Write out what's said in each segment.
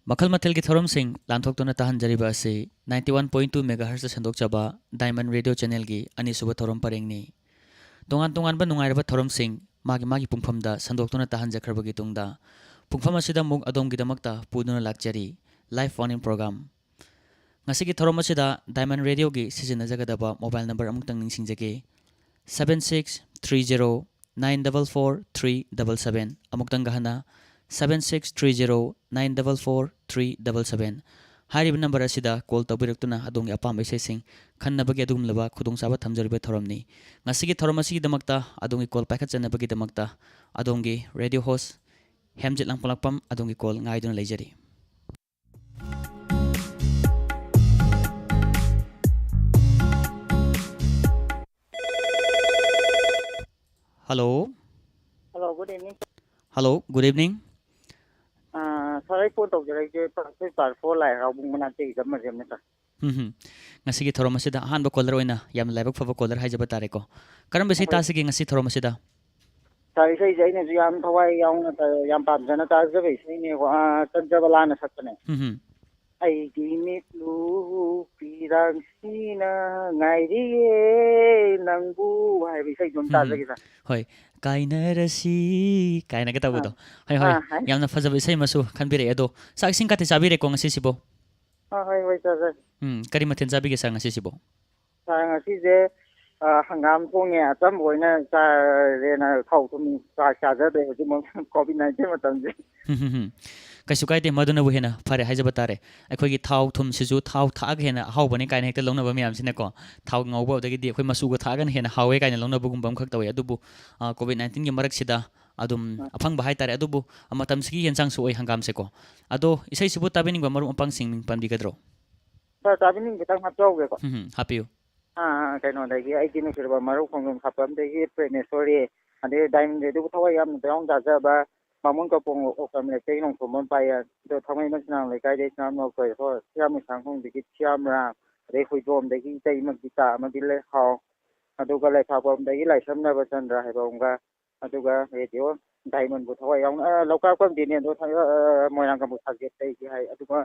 मखल मथल की थरम सिंह लांथोक्तोना ताहनजरिबा से 91.2 megahertz संदोकचबा diamond radio channel की अनीसुब थरम परेंगनी तोंगान तोंगान बा नुंगाइरबा थरम सिंह मागी मागी पुंगफमदा संदोक्तोना ताहनजखरबगी तुंगदा पुंगफम असिदा मुग अदोमगिदमक्ता पुदुना लाक्चरी live phone in program ngasi ki thorom asida diamond radio gi sizina jagadaba mobile number amutang ningsingjage 7630944377 amutang gahana 7630944377 हारिब नंबर असिदा कॉल तबिरक्तुना अदोंगी अपाम इसेसिंग खन्नबगी अदुगुमलबा खुदोंसाबा थमजरिबे थरमनी ngasi ki thorom asigi damakta adongi call paikhatchanabagi damakta adongi radio host hemjit langpalakpam adongi call ngaiduna leijari Hello. Hello, good evening. Hello, good evening. Sorry po to jere je par fo lai ra bung mana te jam ma jam ta. Ngasi ki thorom asida ahan ba caller oina yam laibak phaba caller haijaba tare ko. Karam besi ta sigi ngasi thorom asida. Sai sai jai ne yam thawai yaung na ta yam pam jana ta je be sai ne wa tan jaba la na sakne. Ai gi mi lu pirang sina ngai ri nang bu hai bi sai jom ta je ki sa. Hoi, kainarasi kaina ka tabudo. Hoi hoi, yam na phajaba sai masu khanbire edo. Sak sing ka te sabire ko ngasi sibo. Hoi hoi sa sa. Kari maten sabi ge sa ngasi sibo. Sa ngasi je hangam thong ya tam boi na sa re na khau thum sa sa ja de ji mo COVID-19 ma tam je. Kaisu kaite maduna bu hena phare haijaba tare akhoi gi thau thum siju thau thag hena haubani kaina hekta longna ba miyam sine ko thau ngauba dagi di akhoi masu ga thagan hena hawe kaina longna bugum bam khak tawi adubu COVID-19 gi marak sida adum afang ba hai tare adubu amatam sigi hensang su oi hangam se ko ado isai sibu tabining ba maru apang sing pam di gadro tabining bitang hap jaw ge ko hapiu kaino dagi ai din sir ba maru khongum khapam dagi prene story ade diamond de du thawai yam dong da ja ba Mamun का पोंग ओकम ले तेई नों फोमन पाया तो थमै नसना ले काय दे नाम no कोइ हो सियाम सांगखों दिगि सियामरा रे खुइदोम दिगि तेई मक दिता मदिले हाव अदुगा ले फाबम दिगि लाइसमना बचनरा हेबोंगा अदुगा रेडियो डायमंड बु थवा याव लौका कम दिने दो मोयां का बुथागे तेई कि हाय अदुगा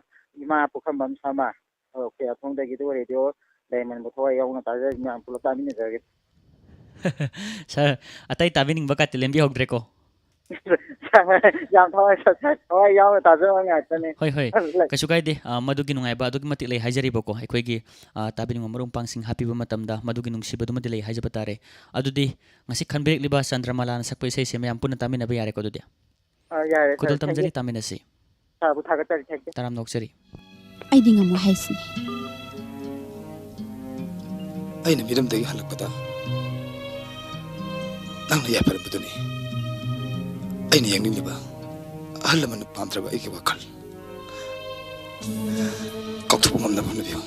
इमा पुखम बम सामा ओके अथों दिगि दो रेडियो डायमंड बु थवा याव ना ताजे न्याम पुलता मिने जगे सर अतै ताबिनिंग बका तिलेंबी होगद्रे को yam thawai sa thawai yaw ta je ngai tane hoi hoi kasu kai de madugi nungai ba adugi mati lei haijari bako akhoi gi tabining marum pangsing happy ba matamda madugi nungsi ba dumati lei haijaba tare adudi ngasi khanbek liba chandramala na sakpai sei sem yam puna tamina ba yare ko dudi yare kudul tamjari tamina si ta bu thaga tari thek taram noksari ai dinga mo haisni ai na miram dagi halakpada nang na ya par buduni ai ni yang ni ba ahal man pamtra ba ai ke wakal kau tu ngam na bhanu biyo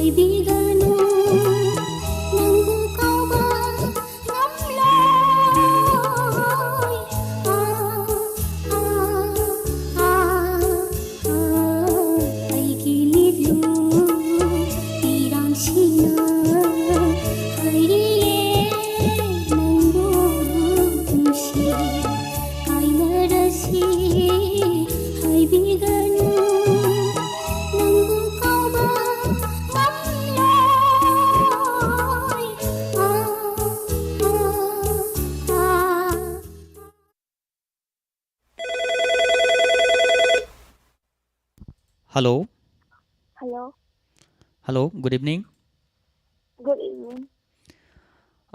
ꯍꯥꯏꯕꯤꯒꯅꯨ ꯅꯪꯕꯨ ꯀꯥꯎꯕ ꯉꯝꯂꯣꯏ ꯑꯩꯒꯤ ꯂꯤꯠꯂꯨ ꯄꯤꯔꯥꯡꯁꯤꯅ ꯍꯥꯏꯔꯤꯌꯦ ꯅꯪꯕꯨ ꯅꯨꯡꯁꯤ ꯀꯥꯏꯅꯔꯁꯤ ꯍꯥꯏꯕꯤꯒꯅꯨ ꯅꯪꯕꯨ ꯀꯥꯎꯕ ꯉꯝꯂꯣꯏ Hello. Hello. Hello. Good evening. Good evening.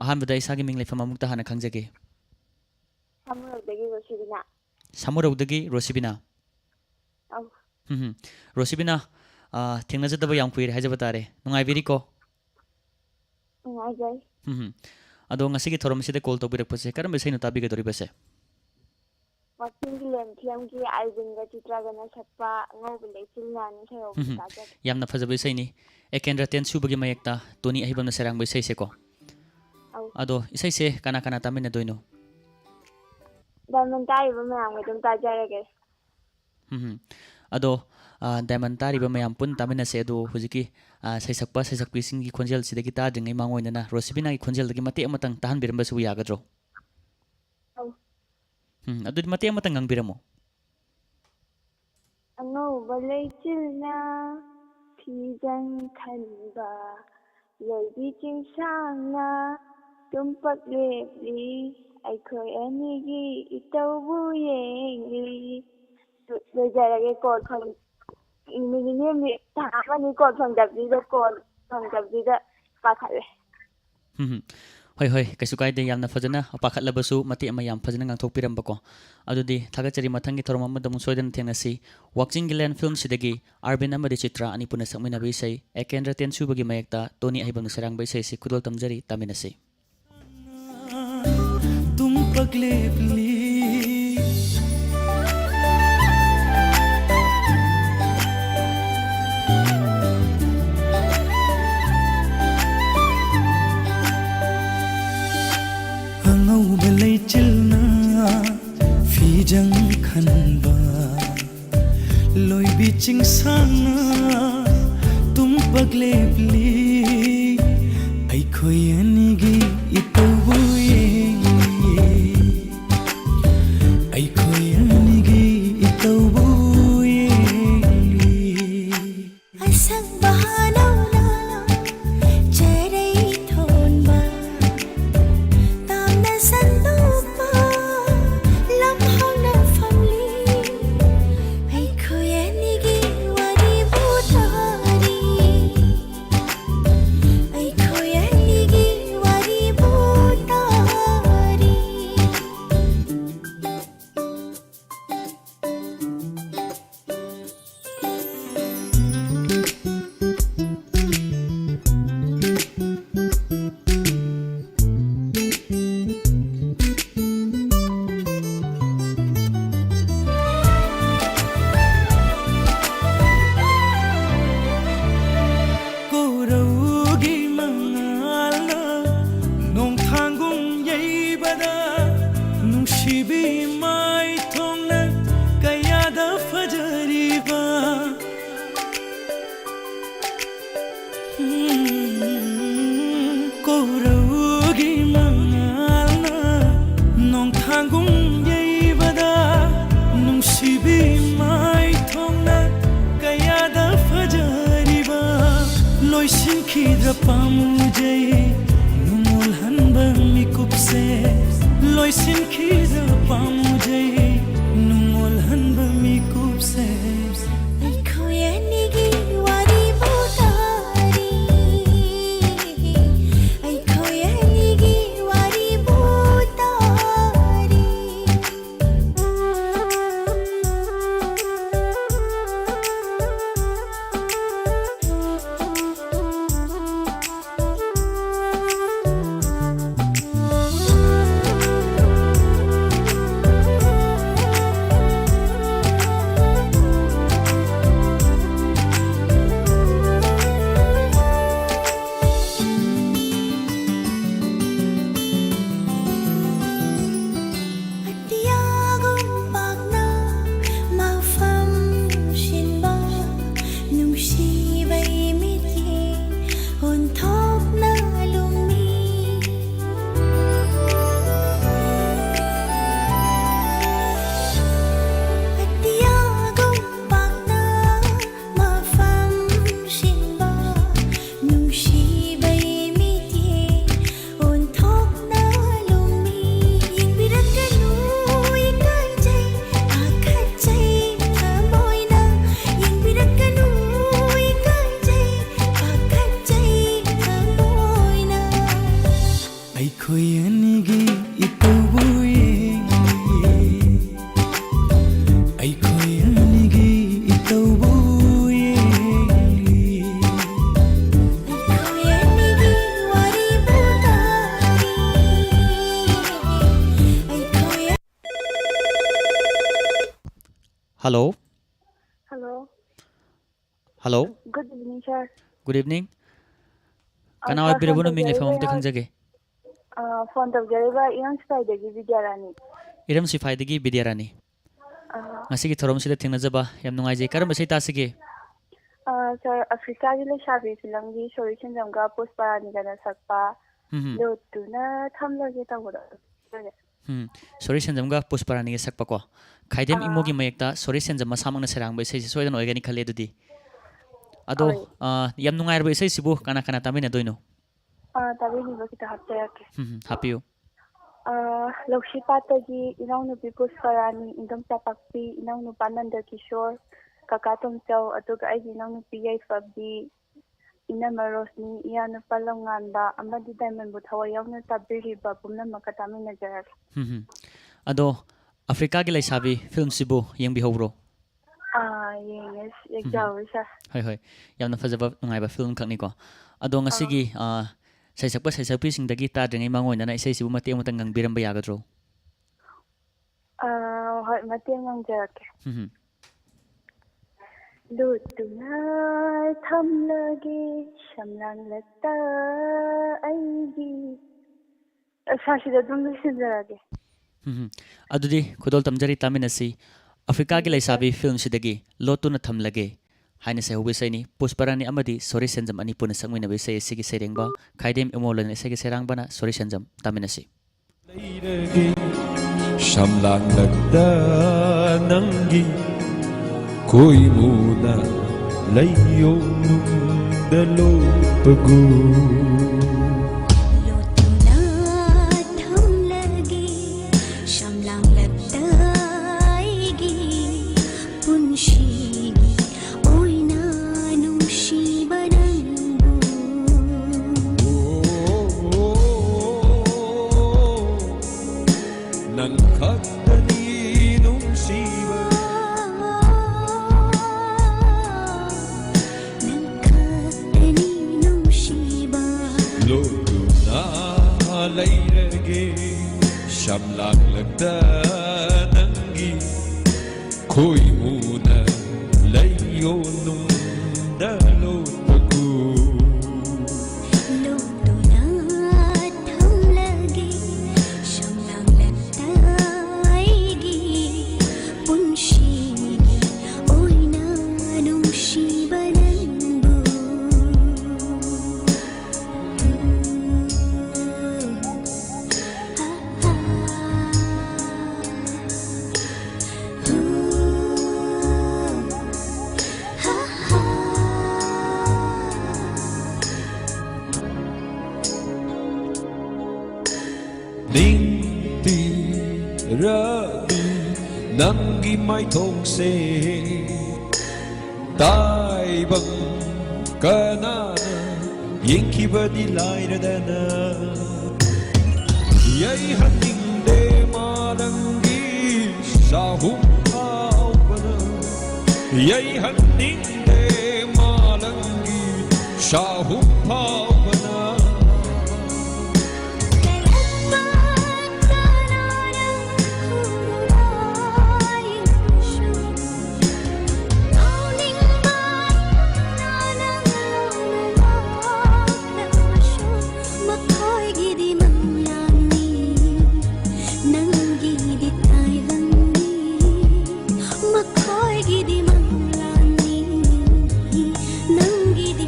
ꯑꯍꯥꯟꯕꯗ ꯏꯁꯥꯒꯤ ꯃꯤꯡ ꯂꯩꯐꯝ ꯑꯃꯨꯛꯇ ꯍꯥꯟꯅ ꯈꯪꯖꯒꯦ. Samuradagi Rosibina. ꯁꯃꯨꯔꯧꯗꯒꯤ ꯔꯣꯁꯤꯕꯤꯅꯥ. Oh, ꯔꯣꯁꯤꯕꯤꯅꯥ, ꯊꯦꯡꯅꯖꯗꯕ ꯌꯥꯝ ꯀꯨꯏꯔꯦ ꯍꯥꯏꯖꯕ ꯇꯥꯔꯦ. ꯅꯨꯡꯉꯥꯏꯕꯤꯔꯤꯀꯣ? nungajai. ꯑꯗꯣ ꯉꯁꯤꯒꯤ ꯊꯧꯔꯝꯁꯤꯗ ꯀꯣꯜ ꯇꯧꯕꯤꯔꯛꯄꯁꯦ ꯀꯔꯝꯕ ꯏꯁꯩꯅꯣ ꯇꯥꯕꯤꯒꯗꯧꯔꯤꯕꯁꯦ? Wakingi Lemthiamgi Arvinga Chitragana Sakpa Ngaubi Leichilnani Sayobi Tajak. ꯌꯥꯝꯅ ꯐꯖꯕ ꯏꯁꯩꯅꯤ. ꯑꯦꯀꯦꯟꯗ꯭ꯔ ꯇꯦꯟꯁꯨꯕꯒꯤ ꯃꯌꯦꯛꯇ ꯇꯣꯅꯤ ꯑꯍꯤꯕꯝꯅ ꯁꯩꯔꯥꯡꯕ ꯏꯁꯩꯁꯦꯀꯣ. Oh, ꯑꯗꯣ ꯏꯁꯩꯁꯦ ꯀꯅꯥ ꯀꯅꯥ ꯇꯥꯃꯤꯟꯅꯗꯣꯏꯅꯣ? Diamond Taiba Mayam Gadum Tajarage. ꯑꯗꯣ ꯗꯥꯏꯃꯟ ꯇꯥꯔꯤꯕ ꯃꯌꯥꯝ ꯄꯨꯟꯅ ꯇꯥꯃꯤꯟꯅꯁꯦ. ꯑꯗꯣ ꯍꯧꯖꯤꯛꯀꯤ ꯁꯩꯁꯛꯄ ꯁꯩꯁꯛꯄꯤꯁꯤꯡꯒꯤ ꯈꯣꯟꯖꯦꯜꯁꯤꯗꯒꯤ ꯇꯥꯗ꯭ꯔꯤꯉꯩ ꯃꯥꯡꯑꯣꯏꯅꯅ ꯔꯣꯁꯤꯕꯤꯅꯥꯒꯤ ꯈꯣꯟꯖꯦꯜꯗꯒꯤ ꯃꯇꯦꯛ ꯑꯃꯇꯪ ꯇꯥꯍꯟꯕꯤꯔꯝꯕꯁꯨ ꯌꯥꯒꯗ꯭ꯔꯣ? Oh, ꯑꯗꯨꯗꯤ ꯃꯇꯦꯛ ꯑꯃꯇꯪ ꯉꯪꯕꯤꯔꯝꯃꯣ. Angauba Leichilna Fijang Khanba Leibi Chingsangna Tumpak Lepli Aikhoy Anigi Itaubu Yengli. Lejarage call from minimum Tamani call from the call from the Pakale. ꯍꯣꯏ ꯍꯣꯏ, ꯀꯩꯁꯨ ꯀꯥꯏꯗꯦ. ꯌꯥꯝꯅ ꯐꯖꯅ ꯄꯥꯈꯠꯂꯕꯁꯨ ꯃꯇꯦꯛ ꯑꯃ ꯌꯥꯝ ꯐꯖꯅ ꯉꯥꯡꯊꯣꯛꯄꯤꯔꯝꯕꯀꯣ. ꯑꯗꯨꯗꯤ ꯊꯥꯒꯠꯆꯔꯤ. ꯃꯊꯪꯒꯤ ꯊꯧꯔꯝ ꯑꯃꯗ ꯑꯃꯨꯛ ꯁꯣꯏꯗꯅ ꯊꯦꯡꯅꯁꯤ. ꯋꯥꯛꯆꯤꯡꯒꯤ ꯂꯦꯟ ꯐꯤꯜꯝꯁꯤꯗꯒꯤ ꯑꯥꯔꯕꯤꯟ ꯑꯃꯗꯤ ꯆꯤꯇ꯭ꯔꯥ ꯑꯅꯤ ꯄꯨꯟꯅ ꯁꯛꯃꯤꯟꯅꯕ ꯏꯁꯩ ꯑꯦꯀꯦꯟꯗ꯭ꯔ ꯇꯦꯟꯁꯨꯕꯒꯤ ꯃꯌꯦꯛꯇ ꯇꯣꯅꯤ ꯑꯍꯤꯕꯝꯅ ꯁꯩꯔꯥꯡꯕ ꯏꯁꯩꯁꯤ ꯈꯨꯗꯣꯜ ꯇꯝꯖꯔꯤ. ꯇꯥꯃꯤꯟꯅꯁꯤ. Angauba Leichilna Fijang Khanba Loibi Chingsangna Tumpak Lepli Aikhoy Anigi Itaubu Yengli Aikhoy Anigi Itaubu Yengli Asang bahanaw na Charay thonba Tamna sandupa Lamhang na family Aikhoy anigi wari butari Aikhoy anigi wari butari Koraugi mangalna nong thanggung yeibada nungsibi mai thongna kayada fajariba Koraugi mangalna nong thanggung yeibada nungsibi mai thongna kayada fajariba Loisin khidra pamujai numul hanba mikupse Loisin khidra pamujai numul hanba mikupse Aikhoy anigi wari butari Aikhoy anigi wari butari Hello. Hello. Hello. Good evening, sir. Good evening. Kana wabirabunu mingi famam te khangjage. Phone tawjariba iyang spaidagi Vidyarani. Iram sifai dagi Bidyarani. Ngasigi thorom sida thingnajaba yam nungaije karam sei tasige. Sir, Africa gi lesabi filamgi Sori Senjamga Pushparani gana sakpa. Lotuna thamlage tawda. Sori Senjamga Pushparani ge sakpa ko. Khaidem imogi mayekta Sori Senjam samangna serang bai sei soidan oigani khale dudi. Ado yam nungairba sei sibu kana kana tamina doino. Tabini ba kita hapjayake. Happy you. Lokshipatagi inaunupi Pushparani indam tapakpi inaunupa Nanda Kishore kaka Tomchau aduga aigi inaunupi Yaifabdi inama Rosni iyana palanganda amadi Diamond Buthawa yauna tabiriba pumnamaka taminajayake. Ado Africa gi laisabi film sibu yengbi hobro. Yes, exactly, sir. Hoi yamna fajaba nungaiba film khakni ko. Ado ngasigi saisakpi singdagi tadringai mangoina na isai sibu mateng matang ngangbiramba yagadro. Hoi mateng ngangjake. Lutuna thamlage shamlanglata aigi. Sashida dum sinjarage. Adudi khudol tamjari taminasi Africa gi laisabi film sidagi lotuna thamlage haina se hobi saini Pushparani amadi Sori Senjam ani puna sangmina be sai sigi serengba khaidem emolan segi serang bana Sori Senjam taminasi Shamlang lagda nangi koi muna layo nung dalo pagu Shamlang lagda nangi koi muna layo nung dalo pagu Lutuna thamlage shamlang lagda aigi punshigi oina nungsiba nanbu Ningti rabi nangi mai thong se tai bang kana yinki badi laira dana yai haning de marangi sahum bana yai haning de marangi sahum bana Nangi di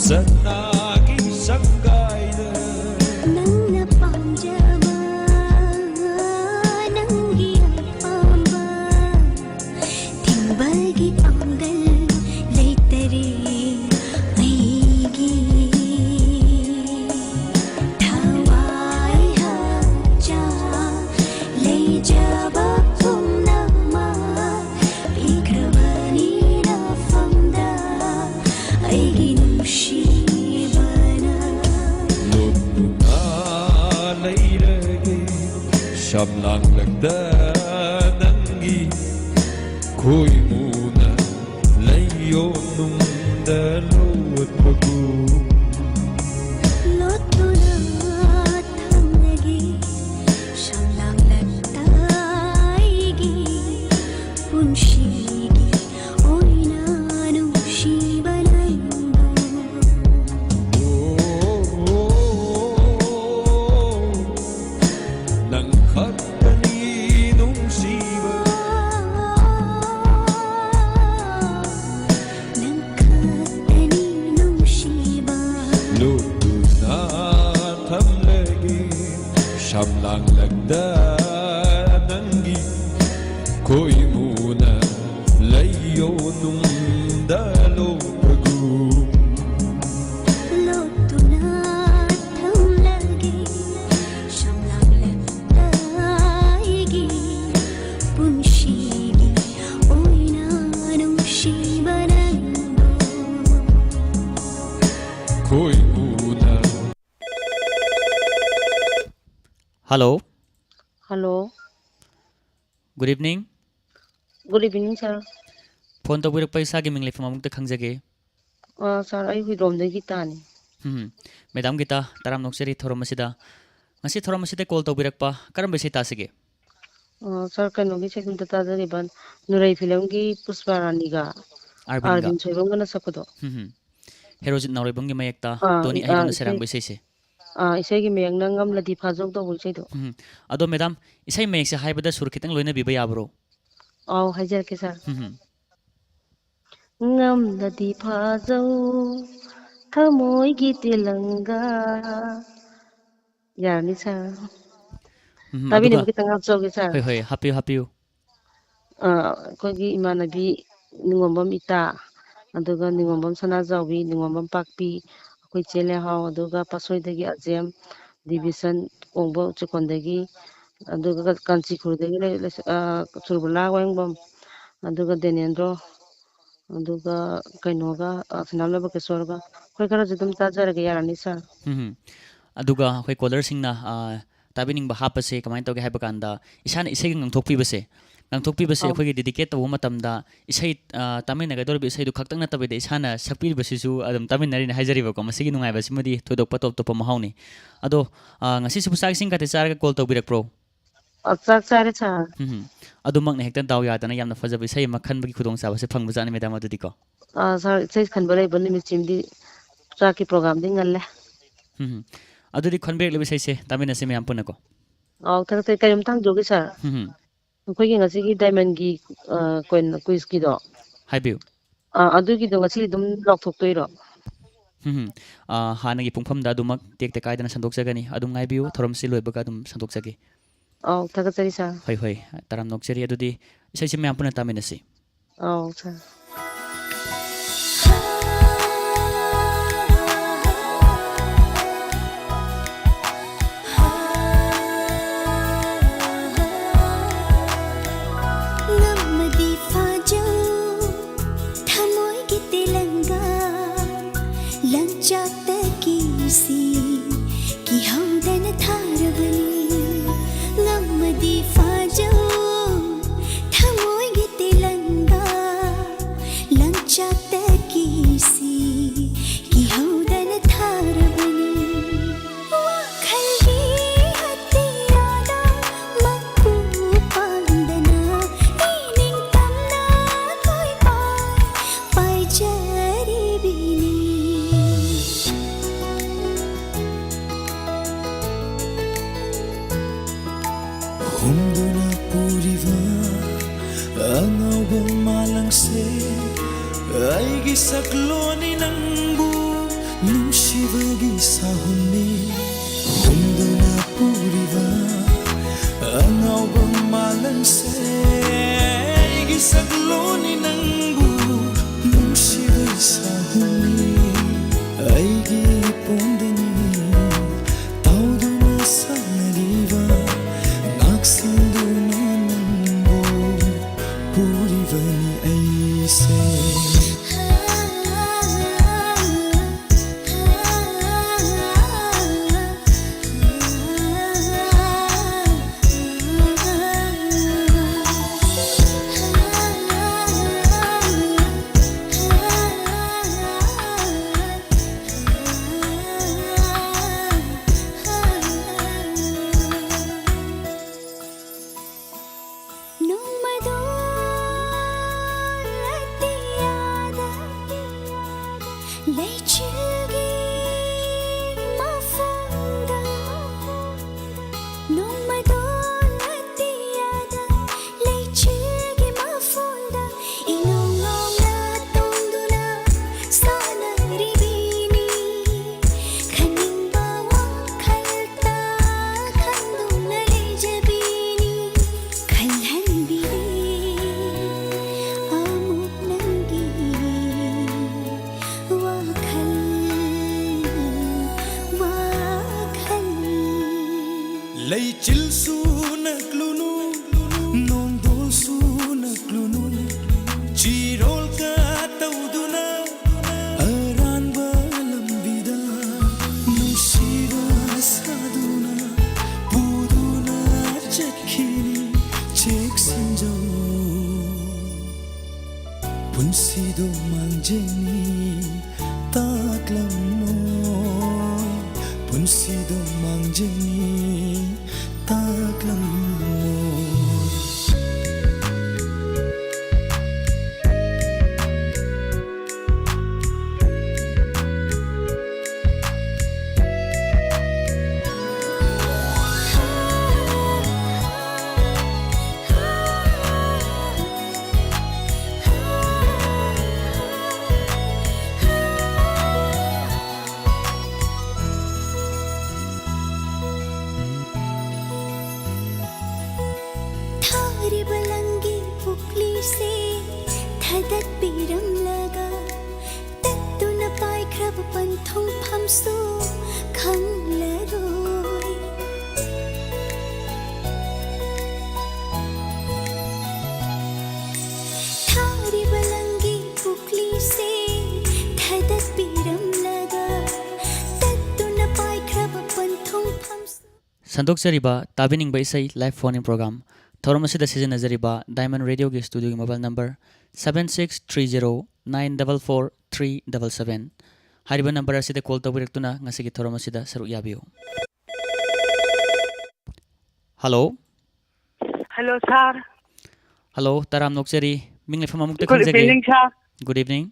Sanagi Sangaida Nangna pamjaba Nangi apamba Timbagi pangal Laitare Aigi Thawai haja Leijaba kumnama Bikravani rafamda Aigi nushibana Lutuna Lairage Shamlang Lagda Nangi Koi Muna Layo Nunda Lowat Bagu Lotuna thamlagi Shamlang lagtaigi Punshigi Oina nushibanango Nang Hatani Nung Siva Nangkatani nushiba Lutuna Thamlagi Shamlang Lagda Nangi Koi Muna Layo Nunda Lopagu Lotuna thamlagi Shamlang lagtaigi Punshigi Oina nushibanango Koi Muna Hello, Hello. good evening. Good evening, sir. Phone tawbirak pa isagi ming lefam amuk ta khangjage. Sir, I will roam the guitar. Madam Gita taram nokseri thorom asida ngasi thorom asida call tawbirak pa karam besi tasige. Sir, can only check into the ribbon. Nuray Filongi Pusparaniga. Arvin Arvin Chevongana Sakodo. Herojit nauribungi mayekta Tony Ah, Ayon serang besi se. Isagi Mayangam Ladi Pazok the Wulcedo. Ado madam isai mayek se haibada surkitang loina biba yabro. Oh, Hajar sir. Ngam Ladi Pazo Tamoy Gitilanga. Yani, sir. Tabi ni kita ngapso sir. Hoi hoi happy you. Kogi Imanabi Ningombam Ita. Aduga Ningombam Sanazawi, Ningombam Pakpi. Koi chele hao aduga pasoi dagi azem division ongbo chukondagi aduga kanchi khurdagi churbula wengbam aduga denendro aduga kainoga sanamlaba kesorga koi kara judum tajaraga yarani sir Aduga hoi caller singna tabining ba hapase kamai tawge haiba kanda isana isai ngangthokpi base ngangthokpi base khoi gi dedicate tawo matamda isai tamin nagador bi isai du khaktang na tabe de isana sakpi base su adum tamin nari na haijari ba ko masigi nungai base madi thodok patop to pamahawni ado ngasi su sak sing kate charga call tawbirak pro achak sare cha adumak ne hektan daw yadana yamna fajaba isai makhan bagi khudong sa base phang bajani medam adudi ko sir sai khanbare bani michimdi chaki program ding alle adudi khonbek lebi sai se tamin se me ampuna ko thak tai kayum thang jogi sir koi gi ngasi gi diamond gi coin quiz gi do haibiu adugi do ngasi dum lok thok toiro hanagi pungpham da dumak tek te kaidana sandok jagani adum ngai biu thorom si loibaga adum sandok jagi thak chari sir hoi hoi taram nok cheri adudi isai se me ampuna tamin se sir Ngamadi fajo Thamoy gitilanga Lanchata kisi Ki haudan tharabani Ngamadi fajo Thamoy gitilanga Lanchata kisi Ki haudan tharabani Wakhalgi hatiyada Makpu pandana Ining tamna koi pai jari bini Humduna puriva Angawang malangse Ay gisakloni ng ꯅꯨꯡꯁꯤꯕꯒꯤ ꯁꯥꯍꯨꯝꯅꯤ ꯍꯨꯝꯗꯨꯅ ꯄꯨꯔꯤꯕ ꯑꯉꯥꯎꯕ ꯃꯥꯂꯪꯁꯦ ꯑꯩꯒꯤ ꯁꯛꯂꯣꯟꯅꯤ ꯅꯪꯕꯨ ꯅꯨꯡꯁꯤꯕꯒꯤ ꯁꯥꯍꯨꯝꯅꯤ ꯑꯩꯒꯤ ꯄꯣꯝꯗꯅꯤ ꯇꯥꯎꯗꯨꯅ ꯁꯥꯟꯅꯔꯤꯕ ꯉꯥꯛꯁꯦꯟꯗꯨꯅ ꯅꯪꯕꯨ ꯄꯨꯔꯤꯕꯅꯤ ꯑꯩꯁꯦ ꯂꯩꯆꯤꯜꯁꯨ ꯅꯛꯂꯨꯅꯨ ꯅꯣꯡꯗꯣꯜꯁꯨ ꯅꯛꯂꯨꯅꯨ ꯆꯤꯔꯣꯜꯒ ꯇꯧꯗꯨꯅ ꯑꯔꯥꯟꯕ ꯂꯝꯕꯤꯗ ꯅꯨꯡꯁꯤꯕ ꯁꯥꯗꯨꯅ ꯄꯨꯗꯨꯅ ꯆꯠꯈꯤꯅꯤ ꯆꯦꯛꯁꯤꯟꯖꯧ ꯄꯨꯟꯁꯤꯗꯣ ꯃꯥꯡꯖꯅꯤ ꯇꯥꯛꯂꯝꯃꯣ ꯄꯨꯟꯁꯤꯗꯣ ꯃꯥꯡꯖꯅꯤ ꯇꯥꯛꯂꯝꯃꯣ संदोक्चरिबा ताबिनिंग इसै लाइव फोन इन प्रोग्राम थौरम असिदा सिजनजरिबा डायमंड रेडियो के स्टूडियो की मोबाइल नंबर 7630944377 हारिबा नंबर असिदा कॉल तौबिरक्तुना ngasi की थौरम असिदा सरुक याबियो हेलो हेलो सर हेलो ताराम नोक्चरी मिंग लेफम अमुक्ते गुड खंजगे evening sir good evening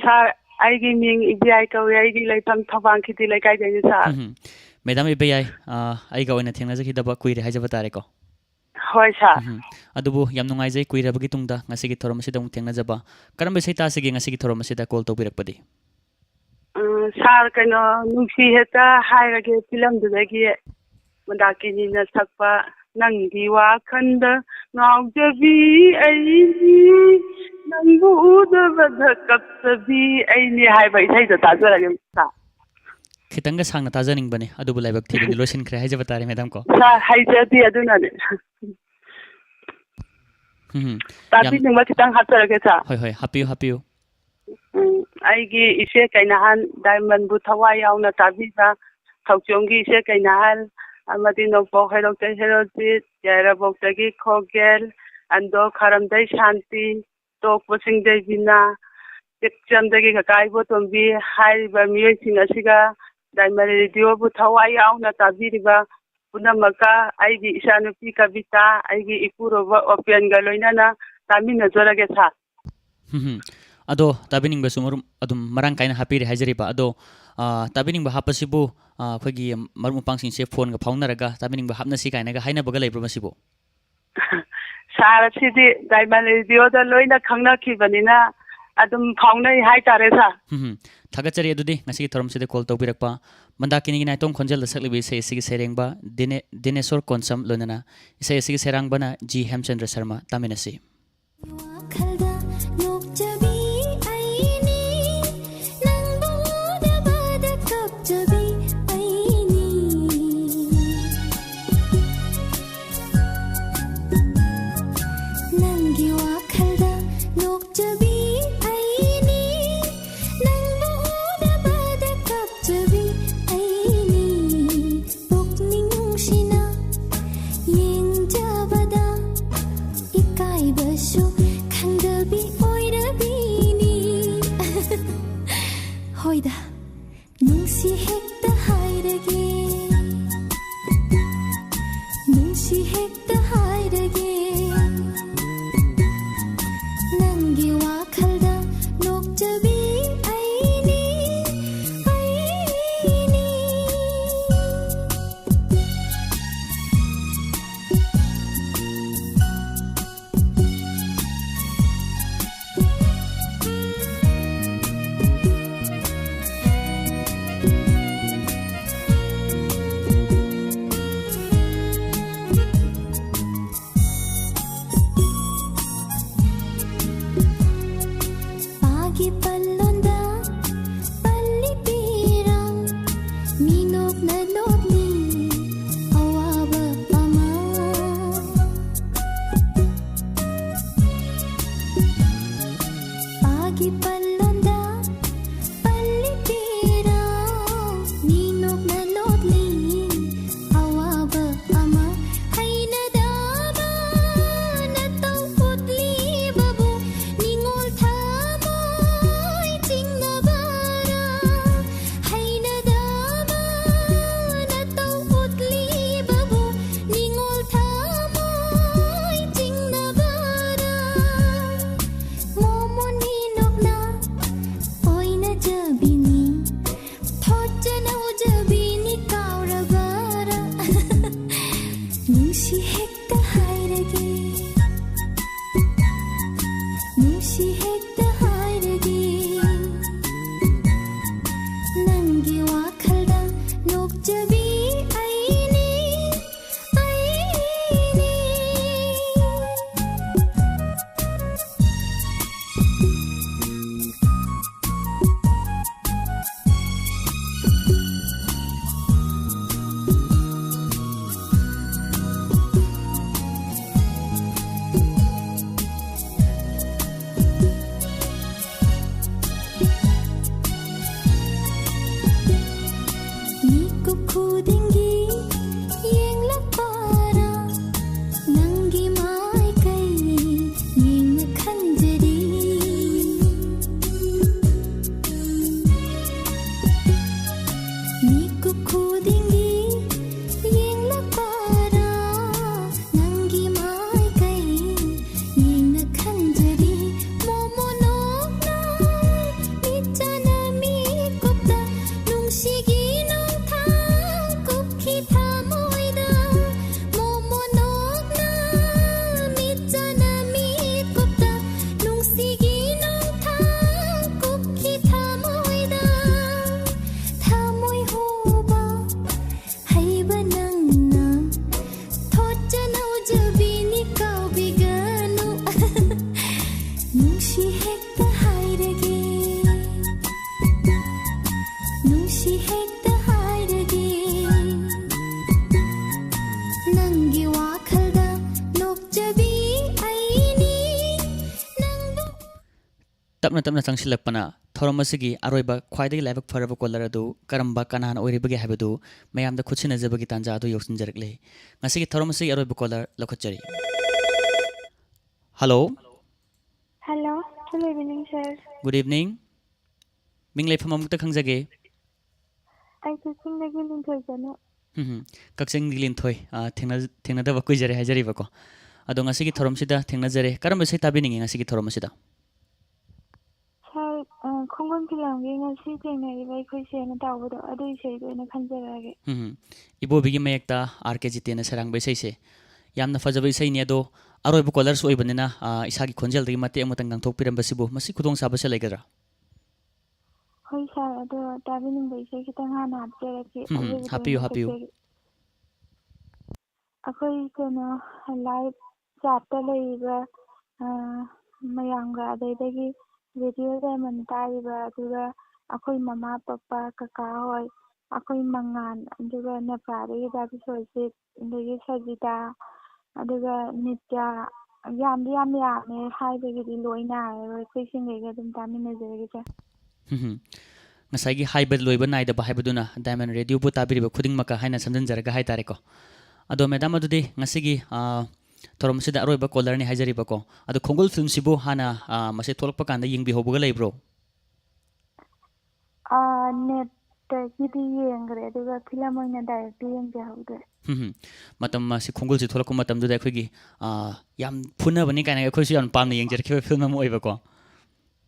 sir आईगी मिंग इबिआई कवे आईगी लेफम थबांग खिति लेकाय देनि सर मैडम इबिआई आईगा ओइना थेंगनाजखिदबा कुइरे हाइजबा तारेको होय सर अदुबु याम नुंगाइजै कुइरबगी तुंगदा ngasi की थौरम असिदा थेंगनाजबा करम सैतासिगे ngasi की थौरम असिदा कॉल तौबिरकपदि सर कनो नुसी हेता हाइरगे फिल्म दुदगी मंदाकिनी न सकपा नंगी वाखंद नाउजबी ऐनी नंगु उदबद कप्तबी ऐनी हाइबा इथैदा ताजरगे सर खितंग सांगना ताजनिंग बने अदुबु लाइबक थीबिनि लोसिन खरे हाइजबा तारे मैडम को सर हाइजदी अदुनाने ताबी निमा खितंग हातरगे सर होय होय हापियो हापियो आईगी इसे कैनाहान डायमंड बु थवाई यावना ताबीबा थौचोंगी इसे कैनाहान अमदी नोपो हेरोक्ते हेरोजित याराबोक्तगी खोगेल अंदो खरमदै शांति तोकपसिंगदै बिना चिकचमदगी ककाइबो तोंबी हाइबा मियोइसिंग असिगा डायमंड रेडियो बु थवाई यावना ताबीरिबा पुनमका आईगी इशानुपी कविता आईगी इपुरोबा ओपियनगा लोइनाना तामिना जोरगे सा अदो ताबिनिंग बसुमरुम अदुम मरांग काइना हापिरि हाइजरिबा अदो ताबिनिंग हापसिबु अखोगी मरुम पांगसिंग से फोन गा फाउनरगा ताबिनिंग हापनसी काइनागा हाइनाबगा लेब्रो मसिबो सारसिदि डायमंड रेडियो दा लोइना खंगनाखिबनिना ꯑꯗꯨꯝ ꯐꯥꯎꯅꯩ ꯍꯥꯏꯇꯥꯔꯦ ꯁꯥꯔ ꯊꯥꯒꯠꯆꯔꯤ ꯑꯗꯨꯗꯤ ꯉꯁꯤꯒꯤ ꯊꯧꯔꯝꯁꯤꯗ ꯀꯣꯜ ꯇꯧꯕꯤꯔꯛꯄ ꯃꯟꯗꯥꯀꯤꯅꯤꯒꯤ ꯅꯥꯏꯇꯣꯝ ꯈꯣꯟꯖꯦꯜꯗ ꯁꯛꯂꯤꯕ ꯏꯁꯩ ꯑꯁꯤꯒꯤ ꯁꯩꯔꯦꯡꯕ ꯗꯤꯅꯦꯁꯣꯔ ꯀꯣꯟꯁꯝ ꯂꯣꯏꯅꯅ ꯏꯁꯩ ꯑꯁꯤꯒꯤ ꯁꯩꯔꯥꯡꯕꯅ ꯖꯤ ꯍꯦꯝꯆꯟꯗ꯭ꯔ ꯁꯔꯃ ꯇꯥꯃꯤꯟꯅꯁꯤ ꯋꯥꯈꯜꯗ ꯅꯣꯛꯆꯕꯤ ꯑꯩꯅꯤ ꯅꯪꯕꯨ ꯎꯗꯕꯗ ꯀꯞꯆꯕꯤ ꯑꯩꯅꯤ ꯅꯪꯒꯤ ꯋꯥꯈꯜꯗ ꯅꯣꯛꯆꯕꯤ ꯑꯩꯅꯤ ꯅꯪꯕꯨ ꯎꯗꯕꯗ ꯀꯞꯆꯕꯤ ꯑꯩꯅꯤ ꯄꯨꯛꯅꯤꯡ ꯅꯨꯡꯁꯤꯅ ꯌꯦꯡꯖꯕꯗ 이까이버쇼 강급이 오이러비니 호이다 눈시 핵다 하이르게 눈시 핵다 하이르게 난기와 칼다 녹잡이 아이니 아이니 Pagi palonda palipirang minok na lotli awaba pama Pagi palonda palipirang minok na lotli awaba pama Hay nadama na tau putli babu ningol thamoy ting na bara Hay nadama na tau putli babu ningol thamoy ting na bara momon hinok na oy na jabini thoja na jabini kaura bara Nushi hekta hairage Nushi hekta hairage Nangi wakhalda nokjabi aini aini Nikuk khudingi yenglakpara Nangi mai kai yengna khanjari Nikuk khudingi yenglakpara Nangi mai kai yengna khanjari Momonok na michana mi kopta nungsigi nong thang kupki thamoida Momonok na michana mi kopta nungsigi nong thang kupki thamoida Thamoy hoba haiba nangna thoja na ujabini kaubiganu Nungshi hekta hairage Nungshi hekta hairage Nangi wakhalda nokjabi aini Nangbu ꯇꯞꯅ ꯇꯞꯅ ꯆꯪꯁꯤꯜꯂꯛꯄꯅ ꯊꯧꯔꯝ ꯑꯁꯤꯒꯤ ꯑꯔꯣꯏꯕ ꯈ꯭ꯋꯥꯏꯗꯒꯤ ꯂꯥꯏꯕꯛ ꯐꯔꯕ colour ꯑꯗꯨ ꯀꯔꯝꯕ ꯀꯅꯥꯅ ꯑꯣꯏꯔꯤꯕꯒꯦ ꯍꯥꯏꯕꯗꯨ ꯃꯌꯥꯝꯗ ꯈꯨꯠꯁꯤꯟꯅꯖꯕꯒꯤ ꯇꯥꯟꯖꯥ ꯑꯗꯨ ꯌꯧꯁꯤꯟꯖꯔꯛꯂꯦ ꯉꯁꯤꯒꯤ ꯊꯧꯔꯝ ꯑꯁꯤꯒꯤ ꯑꯔꯣꯏꯕ ꯀꯣꯂꯔ ꯂꯧꯈꯠꯆꯔꯤ hello Hello, good evening, sir. Good evening ꯃꯤꯡ ꯂꯩꯐꯝ ꯑꯃꯨꯛꯇ ꯈꯪꯖꯒꯦ ꯑꯩ ꯀꯛꯆꯤꯡꯗꯒꯤ ꯂꯤꯟꯊꯣꯏꯖꯅ ꯀꯛꯆꯤꯡꯒꯤ ꯂꯤꯟꯊꯣꯏ ꯊꯦꯡꯅꯗꯕ ꯀꯨꯏꯖꯔꯦ ꯍꯥꯏꯖꯔꯤꯕꯀꯣ ꯑꯗꯣ ꯉꯁꯤꯒꯤ ꯊꯧꯔꯝꯁꯤꯗ ꯊꯦꯡꯅꯖꯔꯦ ꯀꯔꯝꯕ ꯏꯁꯩ ꯇꯥꯕꯤꯅꯤꯡꯉꯤ ꯉꯁꯤꯒꯤ ꯊꯧꯔꯝ ꯑꯁꯤꯗ ꯁꯥꯔ ꯈꯣꯡꯒꯨꯟ ꯐꯤꯂꯝꯒꯤ ꯉꯁꯤ ꯊꯦꯡꯅꯔꯤꯕ ꯑꯩꯈꯣꯏꯁꯦꯅ ꯇꯧꯕꯗꯣ ꯑꯗꯨ ꯏꯁꯩꯗꯣ ꯑꯣꯏꯅ ꯈꯟꯖꯔꯛꯑꯒꯦ ꯏꯕꯣꯕꯤꯒꯤ ꯃꯌꯦꯛꯇ ꯑꯥꯔ ꯀꯦ ꯖꯤꯇꯦꯅ ꯁꯩꯔꯥꯡꯕ ꯏꯁꯩꯁꯦ ꯌꯥꯝꯅ ꯐꯖꯕ ꯏꯁꯩꯅꯤ ꯑꯗꯣ अरोइब कॉलर्स ओइबनिना इसागी खोंजेल दगी मते अमतंग गांथोकपिरंबसिबु मसि खुदोंग साबसे लेगरा ꯍꯣꯏ ꯁꯥꯔ ꯑꯗꯣ ꯇꯥꯕꯤꯅꯤꯡꯕ ꯏꯁꯩ ꯈꯤꯇꯪ ꯍꯥꯟꯅ ꯍꯥꯞꯆꯔꯛꯀꯦ ꯍꯥꯞꯄꯤꯌꯨ ꯍꯥꯞꯄꯤꯌꯨ ꯑꯩꯈꯣꯏ ꯀꯩꯅꯣ ꯂꯥꯏꯚ ꯆꯥꯠꯇ ꯂꯩꯔꯤꯕ ꯃꯌꯥꯝꯒ ꯑꯗꯩꯗꯒꯤ ꯔꯦꯗꯤꯑꯣ ꯗꯥꯏꯃꯟ ꯇꯥꯔꯤꯕ ꯑꯗꯨꯒ ꯑꯩꯈꯣꯏ ꯃꯃꯥ ꯄꯄꯥ ꯀꯀꯥ ꯍꯣꯏ ꯑꯩꯈꯣꯏ ꯃꯉꯥꯟ ꯑꯗꯨꯒ ꯅꯦꯄꯥꯗꯒꯤ ꯗꯥꯕꯤꯁꯣꯔꯖꯤꯠ ꯑꯗꯒꯤ ꯁꯖꯤꯗꯥ ꯑꯗꯨꯒ ꯅꯤꯇ꯭ꯌꯥ ꯌꯥꯝꯗꯤ ꯌꯥꯝꯃꯦ ꯍꯥꯏꯕꯒꯤꯗꯤ ꯂꯣꯏ ꯅꯥꯔꯔꯣꯏ ꯑꯩꯈꯣꯏꯁꯤꯡꯈꯩꯒ ꯑꯗꯨꯝ ꯇꯥꯃꯤꯟꯅꯖꯔꯒꯦ ꯁꯥꯔ ngसाइगी हाइबद लोइबा नाइदबा हाइबदुना डायमंड रेडियो बु ताबिरिबा खुदिंगमका हाइना समजनजरगा हाइतारेको अदो मैडम अदुदि ngasiगी थोरमसिदा अरोइबा कॉलरनि हाइजरिबाको अदो खोंगोल फिल्म सिबु हाना मसे थोलकपा कांदा यिंगबि होबगा लेब्रो नेटगीदी येंगरे अदुगा फिल्म ओइना डायरेक्टली येंगे हौदे मतम मासे खोंगोल सि थोलकपा मतम दुदा अखोगी याम फुनबनि काना अखोसि याम पामना येंगजरखिबा फिल्म म ओइबाको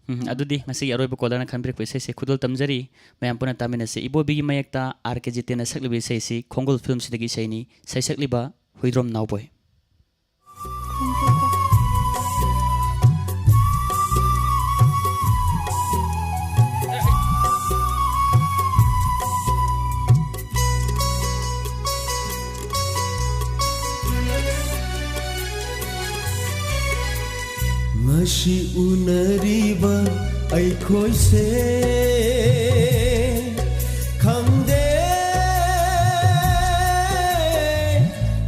अदुदी ngasi अरोइबा कॉलरना खनब्रेक पैसे से खुदोल तमजरी मयाम पुना तामिनसे इबोबी मयक्ता आरके जितेना सकलिबि सैसी खोंगोल फिल्म सिदगी सैनी सैसकलिबा हुइद्रोम नावबोय ngasi unariba aikhoi se khangde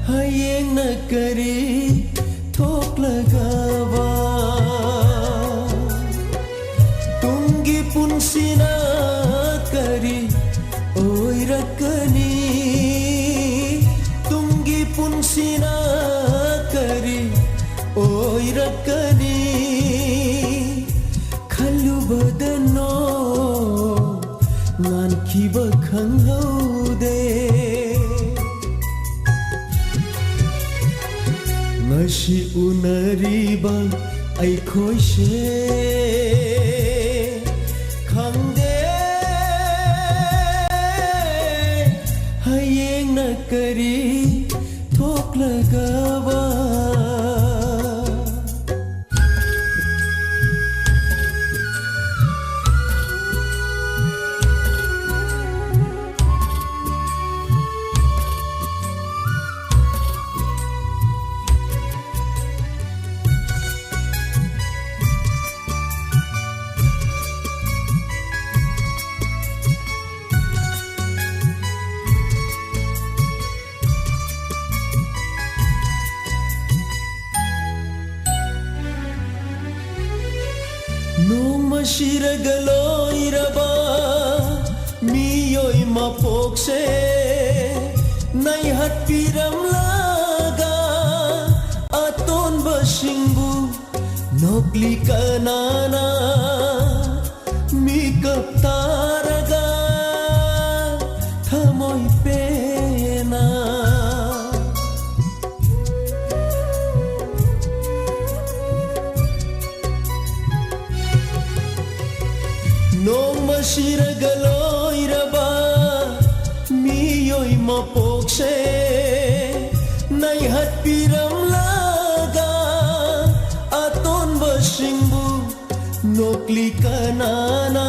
hayeng na kari thok lagawa tungi punsina kari oi rakani tungi punsina kari oi rakani बदनो नान खिबा खंगौदे ngasi unariba aikhoi khangde hayeng na kari thok lagawa shiragaloiraba miyoi mapokse nai hatpiram laga aton basingbu nokli kanana mikap taraga thamoi pena shiragaloiraba miyoi mapokse nai hatpiram laga aton basingbu nokli kanana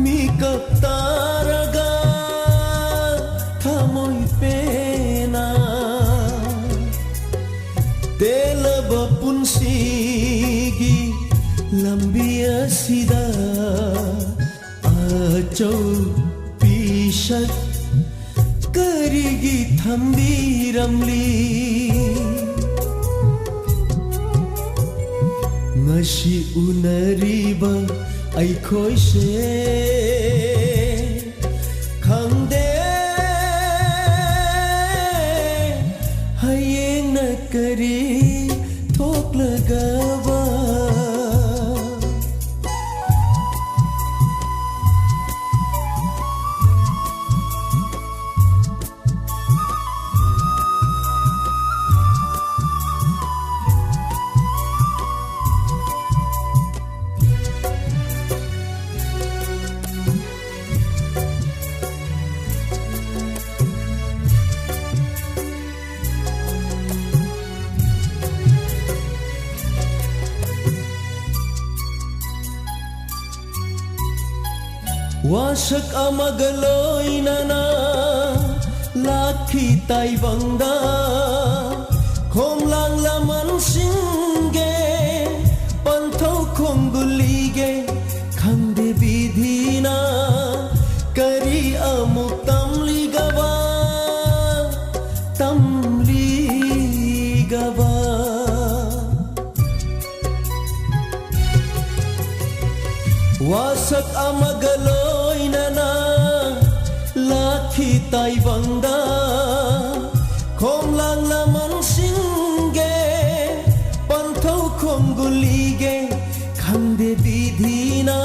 mikap taraga thamoi pena telaba punsigi lambia sida achau pishat karigi thambiramli ngasi unariba aikhoi se khangde hayeng na kari thok lagawa wasak amagaloy na laki taibangda khomlang laman singge pantau khomgulige khangde bidhina kari amuk tamli gaba wasak amagaloy na laki taibangda khomlang laman singge pantau khomgulige khangde bidhina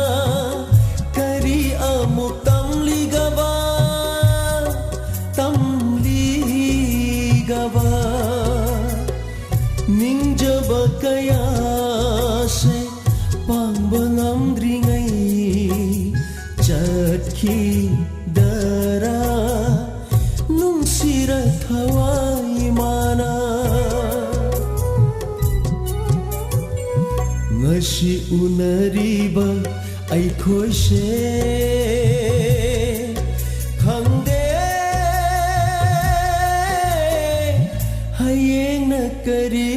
kari amuk tamli gaba ningjaba kaya se pangbangam dringai chatki dara nungsira thawai mana ngasi unariba ai khoi se khangde hayeng na kari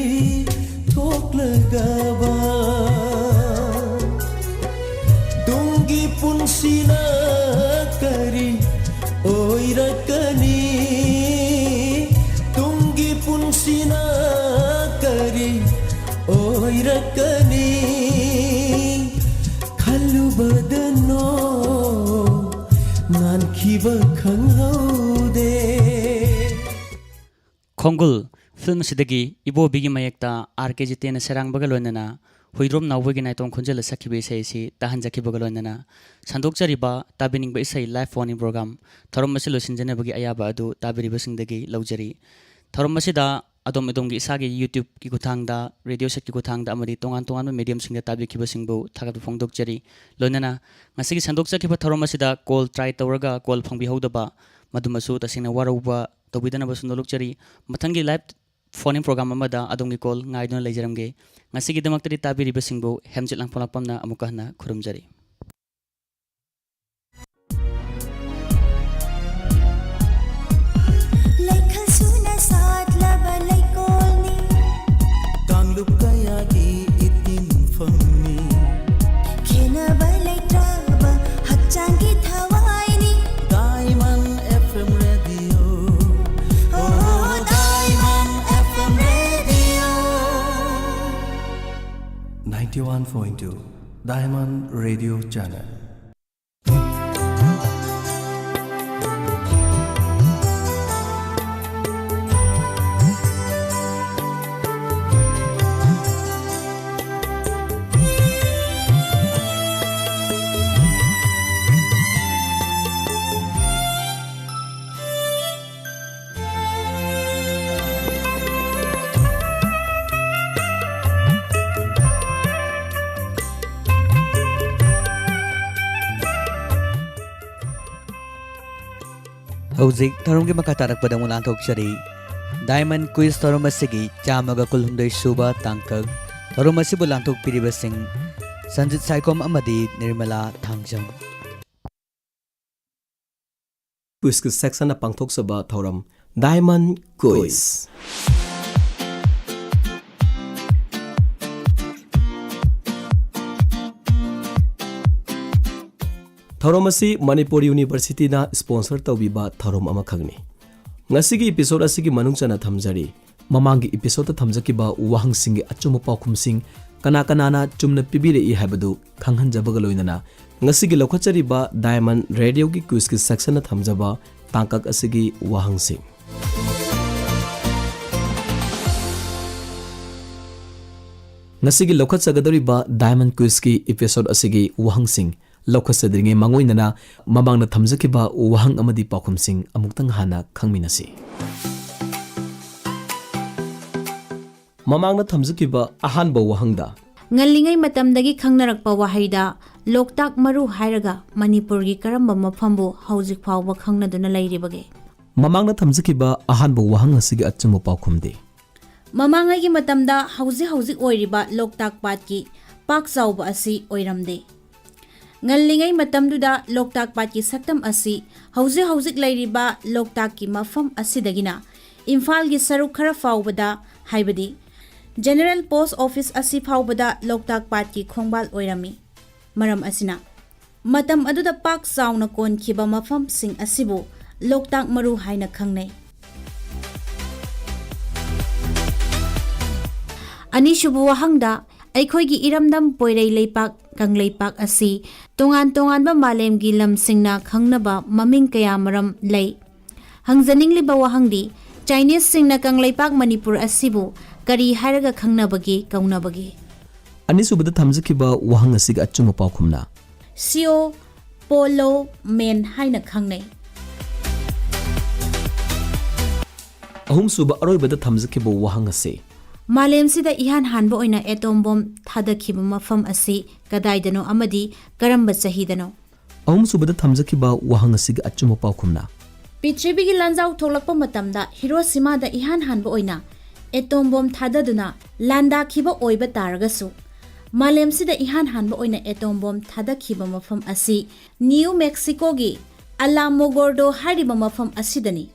thoklagaba dungi punsina kari oirakani dungi punsina kari oirakani khalubadano nankhiba khanghaude Khongul film sidagi ibo bigi mayekta RKG ten serang bagaloinana huidrom nawbagi naitong khunjala sakhibe sei si tahan jakhi bagaloinana sandok chariba tabining ba isai live phone program thorom masilo sinjana bagi ayaba adu tabiri basingdagi laujari thorom masida adom edom gi isagi YouTube ki kuthangda radio set ki kuthangda amari tongan tongan medium singda tabi khiba singbu thagat phongdok chari loinana ngasigi sandok chakhiba thorom masida call try tawraga call phangbi hodaba madumasu tasina waruba tobidana basunoluk chari mathangi live phone program amada adongi call ngaidona leijaramge ngasigi damaktari tabiri basingbu hemjit lang phonapamna amukahna khurumjari Laikhasuna sat laba laikolni Tanglup kayagi itin famni khenaba laitraba hakchangi thawaini Diamond FM Radio oh Diamond FM radio 91.2 Diamond Radio Channel Hauzik tharumgi makatarak padang mulang chari Diamond Quiz Tharumasigi chamaga kulhumdoi suba tangkag Tharumasibu langthok piriba sing Sanjit Saikom amadi Nirmala Thangjam Quiz ki section na pangthok saba thoram Diamond Quiz Thorom asi Manipur University na sponsor tawbiba thorom ama khagni ngasigi episode asigi manungchana thamjari mamangi episode thamjakiba wahang singi achumu paukhum sing kana na chumna pibire I habadu khanghan jabaga loinana ngasigi lokhachari ba Diamond Radio ki quiz ki section na thamjaba tangkak asigi wahang sing ngasigi lokhachagadori ba Diamond Quiz ki episode asigi wahang sing Lokhasadringe mangoinana mamangna thamjakiba wahang amadi paukhumsing amuktang hana khangminasi mamangna thamjakiba ahanba wahangda ngallingai matamdagi khangnarakpa wahaida loktak maru hairaga manipur gi karamba mafambu haujik phawba khangnaduna lairibage mamangna thamjakiba ahanba wahang asigi achumu paukhumde mamangai gi matamda hauji oiriba loktak pat ki pak chawba asi oiramde ngallingai matamduda Loktak Patki saktam asi hauzik lairiba Loktak ki mafam asidagina Imphal gi saruk khara faubada haibadi General Post Office asi faubada Loktak Patki khongbal oirami maram asina matam aduda pak sauna kon khiba mafam sing asibu Loktak maru haina khangnai Anishubu wahangda Aikhoigi iramdam poirei leipak kangleipak asi tongan ba malemgi lamsingna khangnaba maming kaya maram lei hangzaningliba wahangdi Chinese singna kangleipak Manipur asibu kari hairaga khangnabagi kaunabagi Anisubada thamjakiba wahang asiga achuma paukhumna Sio Polo Men haina khangnai Ahum suba aroibada thamjakiba wahang ase Malemsida ihan hanba oina atom bomb thadakhiba mafam asi kadaidano amadi karamba chahidano Ahum subada thamjakiba wahang asiga achuma paukhumna Pitribigi lanjau tholakpa matamda Hiroshima da ihan hanba oina atom bomb thadaduna landa khiba oiba taragasu Malemsida ihan hanba oina atom bomb thadakhiba mafam asi New Mexico gi Alamogordo hariba mafam asidani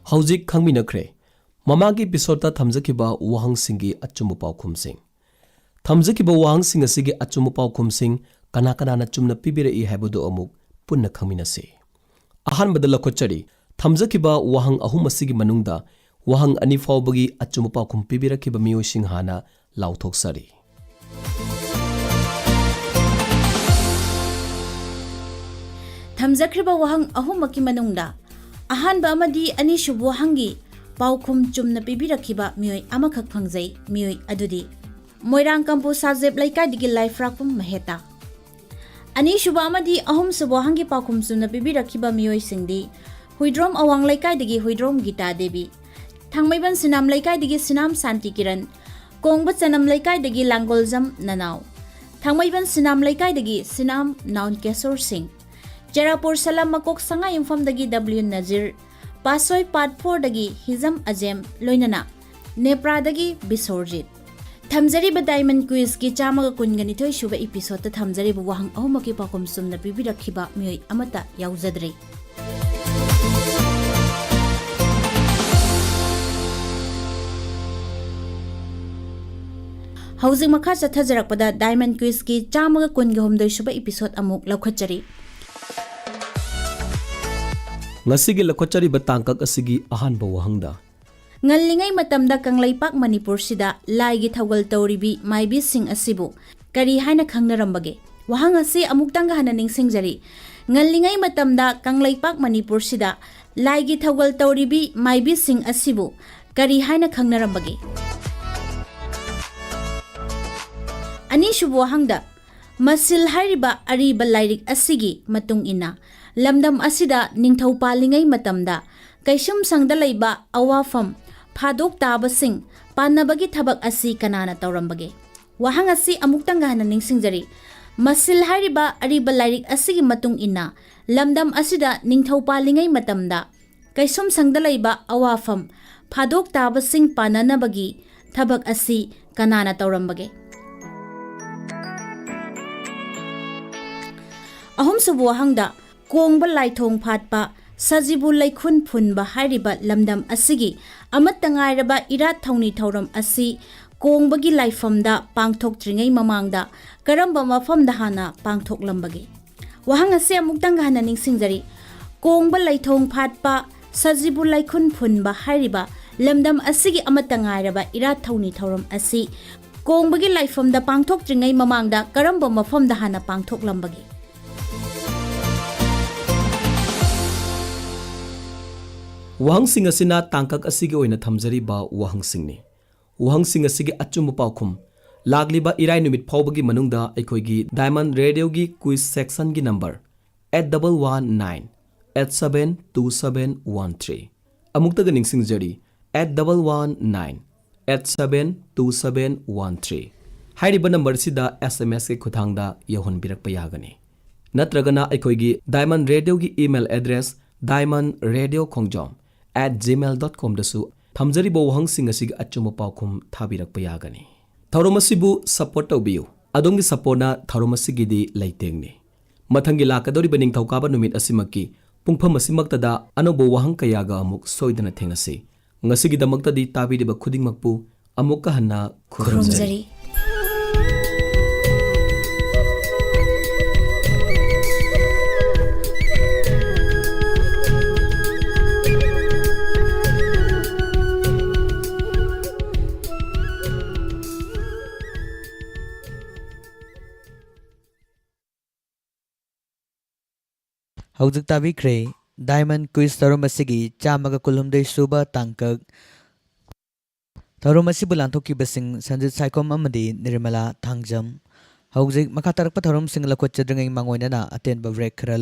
Hauzik khangminakre mamagi episode thamjakiba wahang singi achumbu paukhumsing thamjakiba wahang sing asigi achumbu paukhumsing kana na chumna pibira I habudo amuk punna khangminase ahan badala kochari thamjakiba wahang ahum asigi manungda wahang ani faubagi achumbu paukhum pibira kiba miyosing hana lauthok-sari Thamjakriba wahang ahumaki manungda Ahanba amadi anishubu hangi paukhum chumna pibirakhiba mioi amakhak phangjai mioi adudi Moirang Kampu Sajep Laikai digi life rakpum maheta Anishubu amadi ahum subu hangi paukhum chumna pibirakhiba mioi singdi Huidrom Awang Laikai digi Huidrom Gita Devi Thangmaiban Sinam Laikai digi Sinam Santi Kiran Kongba Chanam Laikai digi Langoljam Nanau Thangmaiban Sinam Laikai digi Sinam Naun Kesor Singh Cherapur Salam Makok Sanga Infam dagi W Nazir Pasoi Part 4 dagi Hizam Azem Loinana Nepra dagi Bisorjit Thamjari ba Diamond Quiz ki chamaga kungani thoi shuba episode ta thamjari bu wahang ahumaki pakum sumna bibirakhiba mioi amata yaujadre Housing makha chathajarakpada Diamond Quiz ki chamaga kungi homdoi shuba episode amuk laukhatchari Ngasigi lakochari batangkak asigi ahanba wahangda Ngallingai matamda Kanglaipak Manipur sida laigi thawgal tawribi maibi sing asibu kari haina khangnarambage wahang asi amuktanga hana ningsingjari Ngallingai matamda Kanglaipak Manipur sida laigi thawgal tawribi maibi sing asibu kari haina khangnarambage Ani shubu wahangda Masil hariba ariba lairik asigi matung ina Lamdam asida ningthau palingai matamda kaisum sangda leiba awafam phadok tabasing panabagi thabak asi kanana tawrambage wahang asi amuktanga hana ningsingjari masil hariba ariba lairik asigi matung ina lamdam asida ningthau palingai matamda kaisum sangda leiba awafam phadok tabasing pananabagi thabak asi kanana tawrambage ahum subu wahangda Kongba Laithong Phatpa Sajibu Laikhun Phunba hariba lamdam asigi amattangairaba irat thauni thauram asi Kongbagi laifamda pangthoktringay mamangda karamba mafamda hana pangthoklambagi wahang ase amuktang hana ningsingjari Kongba Laithong Phatpa Sajibu Laikhun Phunba hariba lamdam asigi amattangairaba irat thauni thauram asi Kongbagi laifamda pangthoktringay mamangda karamba mafamda hana pangthoklambagi Wahang sing asina tangkak asigi oina thamjari ba wahang singni wahang sing asigi achum paukhum lagliba irai numit phawbagi manungda aikhoigi Diamond Radio gi quiz section gi number 8119872713 amukta ganing singjari 8119872713 hairiba number sida SMS ke khuthangda yahon birakpa yagani natragana aikhoigi Diamond Radio gi email address diamondradiokhongjom @gmail.com dasu ꯊꯝꯖꯔꯤꯕ ꯋꯥꯍꯪꯁꯤꯡ ꯑꯁꯤꯒꯤ ꯑꯆꯨꯝꯕ ꯄꯥꯎꯈꯨꯝ ꯊꯥꯕꯤꯔꯛꯄ ꯌꯥꯒꯅꯤ꯫ ꯊꯧꯔꯝ ꯑꯁꯤꯕꯨ support ꯇꯧꯕꯤꯌꯨ꯫ ꯑꯗꯣꯝꯒꯤ ꯁꯄꯣꯔꯠꯅ ꯊꯧꯔꯝ ꯑꯁꯤꯒꯤꯗꯤ ꯂꯩꯇꯦꯡꯅꯤ꯫ ꯃꯊꯪꯒꯤ ꯂꯥꯛꯀꯗꯧꯔꯤꯕ ꯅꯤꯡꯊꯧꯀꯥꯕ ꯅꯨꯃꯤꯠ ꯑꯁꯤꯃꯛꯀꯤ ꯄꯨꯡꯐꯝ ꯑꯁꯤꯃꯛꯇꯗ ꯑꯅꯧꯕ ꯋꯥꯍꯪ ꯀꯌꯥꯒ ꯑꯃꯨꯛ ꯁꯣꯏꯗꯅ ꯊꯦꯡꯅꯁꯤ꯫ ꯉꯁꯤꯒꯤꯗꯃꯛꯇꯗꯤ ꯇꯥꯕꯤꯔꯤꯕ ꯈꯨꯗꯤꯡꯃꯛꯄꯨ ꯑꯃꯨꯛꯀ ꯍꯟꯅ ꯈꯨꯔꯨꯝꯖꯔꯤ꯫ ꯍꯧꯖꯤꯛ ꯇꯥꯕꯤꯈ꯭ꯔꯦ ꯗꯥꯏꯃꯟ ꯀ꯭ꯋꯤꯖ ꯊꯧꯔꯝ ꯑꯁꯤꯒꯤ 112 ꯁꯨꯕ ꯇꯥꯡꯀꯛ꯫ ꯊꯧꯔꯝ ꯑꯁꯤꯕꯨ ꯂꯥꯟꯊꯣꯛꯈꯤꯕꯁꯤꯡ ꯁꯟꯖꯤꯠ ꯁꯥꯏꯈꯣꯝ ꯑꯃꯗꯤ ꯅꯤꯔꯃꯂꯥ ꯊꯥꯡꯖꯝ꯫ ꯍꯧꯖꯤꯛ ꯃꯈꯥ ꯇꯥꯔꯛꯄ ꯊꯧꯔꯝꯁꯤꯡ ꯂꯧꯈꯠꯆꯗ꯭ꯔꯤꯉꯩ ꯃꯥꯡꯑꯣꯏꯅꯅ ꯑꯇꯦꯟꯕ ꯕ꯭ꯔꯦꯛ ꯈꯔ